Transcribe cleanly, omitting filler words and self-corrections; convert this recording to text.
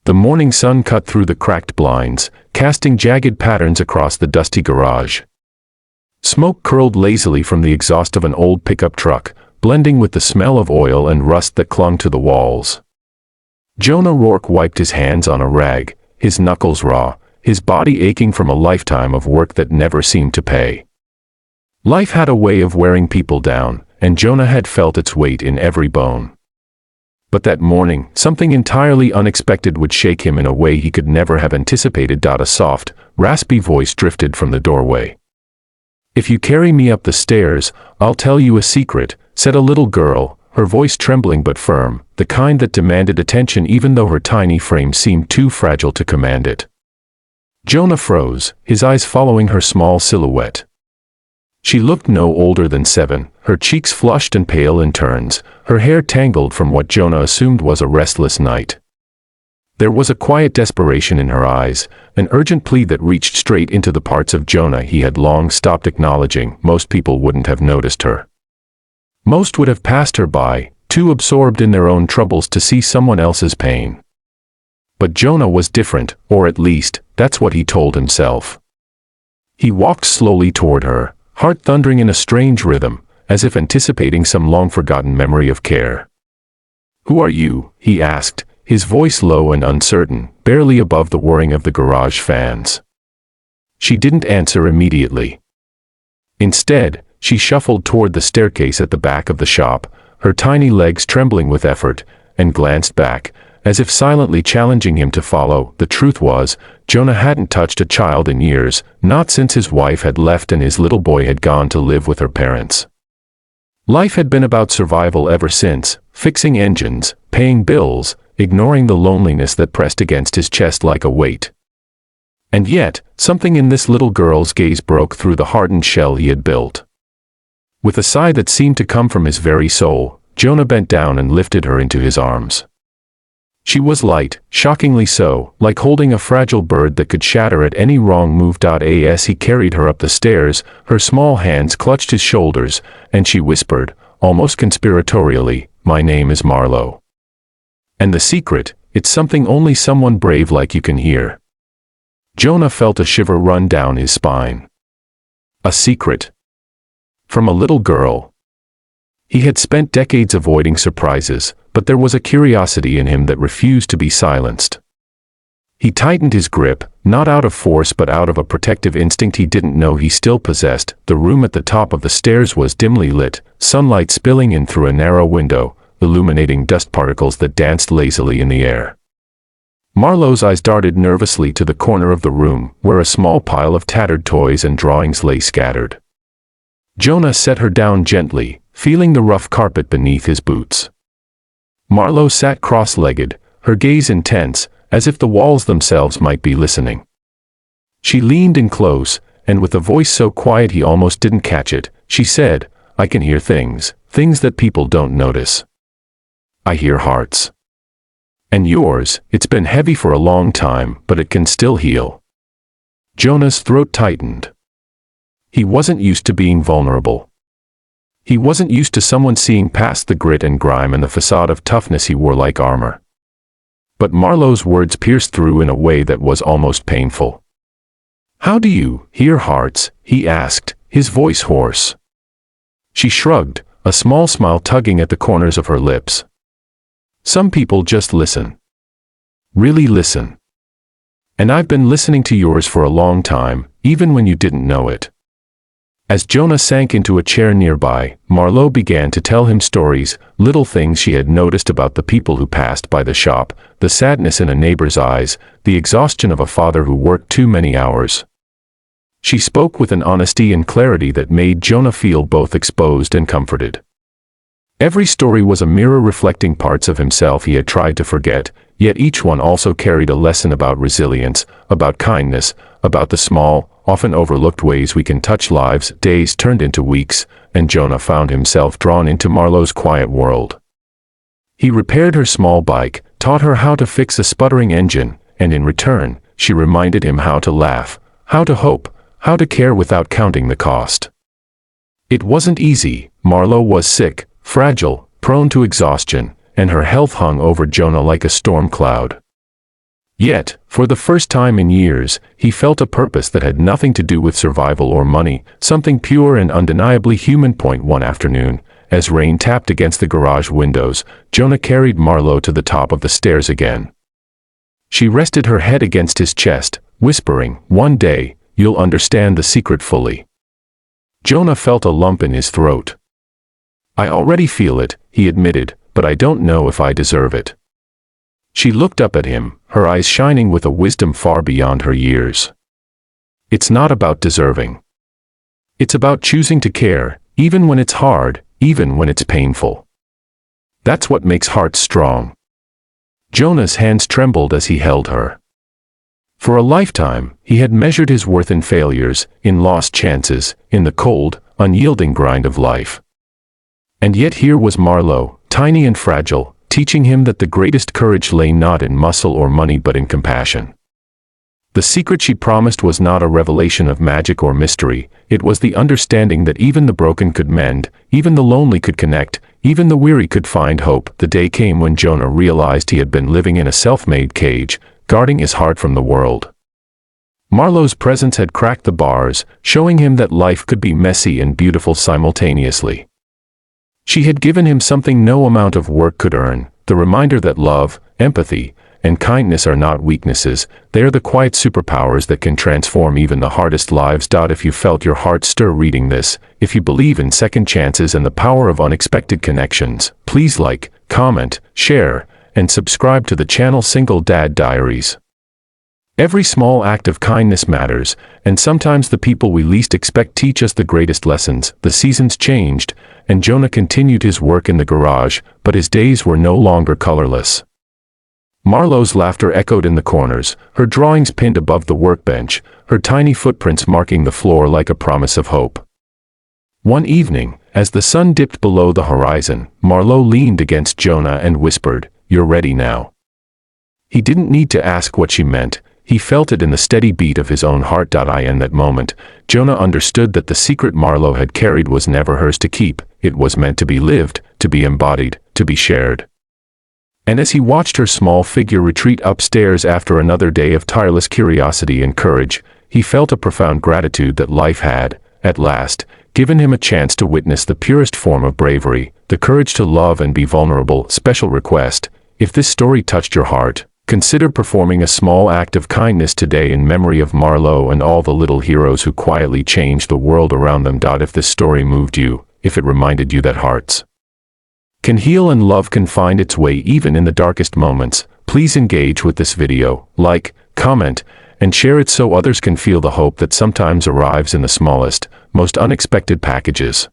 The morning sun cut through the cracked blinds, casting jagged patterns across the dusty garage. Smoke curled lazily from the exhaust of an old pickup truck, blending with the smell of oil and rust that clung to the walls. Jonah Rourke wiped his hands on a rag, his knuckles raw, his body aching from a lifetime of work that never seemed to pay. Life had a way of wearing people down, and Jonah had felt its weight in every bone. But that morning, something entirely unexpected would shake him in a way he could never have anticipated. A soft, raspy voice drifted from the doorway. "If you carry me up the stairs, I'll tell you a secret," said a little girl, her voice trembling but firm, the kind that demanded attention even though her tiny frame seemed too fragile to command it. Jonah froze, his eyes following her small silhouette. She looked no older than 7, her cheeks flushed and pale in turns, her hair tangled from what Jonah assumed was a restless night. There was a quiet desperation in her eyes, an urgent plea that reached straight into the parts of Jonah he had long stopped acknowledging. Most people wouldn't have noticed her. Most would have passed her by, too absorbed in their own troubles to see someone else's pain. But Jonah was different, or at least, that's what he told himself. He walked slowly toward her, heart thundering in a strange rhythm, as if anticipating some long-forgotten memory of care. "Who are you?" he asked, his voice low and uncertain, barely above the whirring of the garage fans. She didn't answer immediately. Instead, she shuffled toward the staircase at the back of the shop, her tiny legs trembling with effort, and glanced back, as if silently challenging him to follow. The truth was, Jonah hadn't touched a child in years, not since his wife had left and his little boy had gone to live with her parents. Life had been about survival ever since, fixing engines, paying bills, ignoring the loneliness that pressed against his chest like a weight. And yet, something in this little girl's gaze broke through the hardened shell he had built. With a sigh that seemed to come from his very soul, Jonah bent down and lifted her into his arms. She was light, shockingly so, like holding a fragile bird that could shatter at any wrong move. As he carried her up the stairs, her small hands clutched his shoulders, and she whispered, almost conspiratorially, "My name is Marlo. And the secret, it's something only someone brave like you can hear." Jonah felt a shiver run down his spine. A secret. From a little girl. He had spent decades avoiding surprises, but there was a curiosity in him that refused to be silenced. He tightened his grip, not out of force but out of a protective instinct he didn't know he still possessed. The room at the top of the stairs was dimly lit, sunlight spilling in through a narrow window, illuminating dust particles that danced lazily in the air. Marlo's eyes darted nervously to the corner of the room, where a small pile of tattered toys and drawings lay scattered. Jonah set her down gently, feeling the rough carpet beneath his boots. Marlo sat cross-legged, her gaze intense, as if the walls themselves might be listening. She leaned in close, and with a voice so quiet he almost didn't catch it, she said, "I can hear things that people don't notice. I hear hearts. And yours, it's been heavy for a long time, but it can still heal." Jonah's throat tightened. He wasn't used to being vulnerable. He wasn't used to someone seeing past the grit and grime and the facade of toughness he wore like armor. But Marlo's words pierced through in a way that was almost painful. "How do you hear hearts?" he asked, his voice hoarse. She shrugged, a small smile tugging at the corners of her lips. "Some people just listen. Really listen. And I've been listening to yours for a long time, even when you didn't know it." As Jonah sank into a chair nearby, Marlo began to tell him stories, little things she had noticed about the people who passed by the shop, the sadness in a neighbor's eyes, the exhaustion of a father who worked too many hours. She spoke with an honesty and clarity that made Jonah feel both exposed and comforted. Every story was a mirror reflecting parts of himself he had tried to forget, yet each one also carried a lesson about resilience, about kindness, about the small, often overlooked ways we can touch lives. Days turned into weeks, and Jonah found himself drawn into Marlo's quiet world. He repaired her small bike, taught her how to fix a sputtering engine, and in return, she reminded him how to laugh, how to hope, how to care without counting the cost. It wasn't easy. Marlo was sick, fragile, prone to exhaustion, and her health hung over Jonah like a storm cloud. Yet, for the first time in years, he felt a purpose that had nothing to do with survival or money, something pure and undeniably human. One afternoon, as rain tapped against the garage windows, Jonah carried Marlowe to the top of the stairs again. She rested her head against his chest, whispering, "One day, you'll understand the secret fully." Jonah felt a lump in his throat. "I already feel it," he admitted, "but I don't know if I deserve it." She looked up at him, her eyes shining with a wisdom far beyond her years. "It's not about deserving. It's about choosing to care, even when it's hard, even when it's painful. That's what makes hearts strong." Jonah's hands trembled as he held her. For a lifetime, he had measured his worth in failures, in lost chances, in the cold, unyielding grind of life. And yet here was Marlowe, tiny and fragile, teaching him that the greatest courage lay not in muscle or money but in compassion. The secret she promised was not a revelation of magic or mystery, it was the understanding that even the broken could mend, even the lonely could connect, even the weary could find hope. The day came when Jonah realized he had been living in a self-made cage, guarding his heart from the world. Marlowe's presence had cracked the bars, showing him that life could be messy and beautiful simultaneously. She had given him something no amount of work could earn, the reminder that love, empathy, and kindness are not weaknesses, they are the quiet superpowers that can transform even the hardest lives. If you felt your heart stir reading this, if you believe in second chances and the power of unexpected connections, please like, comment, share, and subscribe to the channel Single Dad Diaries. Every small act of kindness matters, and sometimes the people we least expect teach us the greatest lessons. The seasons changed, and Jonah continued his work in the garage, but his days were no longer colorless. Marlowe's laughter echoed in the corners, her drawings pinned above the workbench, her tiny footprints marking the floor like a promise of hope. One evening, as the sun dipped below the horizon, Marlowe leaned against Jonah and whispered, "You're ready now." He didn't need to ask what she meant, he felt it in the steady beat of his own heart. In that moment, Jonah understood that the secret Marlowe had carried was never hers to keep, it was meant to be lived, to be embodied, to be shared. And as he watched her small figure retreat upstairs after another day of tireless curiosity and courage, he felt a profound gratitude that life had, at last, given him a chance to witness the purest form of bravery, the courage to love and be vulnerable. Special request: if this story touched your heart, consider performing a small act of kindness today in memory of Marlowe and all the little heroes who quietly changed the world around them. If this story moved you, if it reminded you that hearts can heal and love can find its way even in the darkest moments, please engage with this video, like, comment, and share it so others can feel the hope that sometimes arrives in the smallest, most unexpected packages.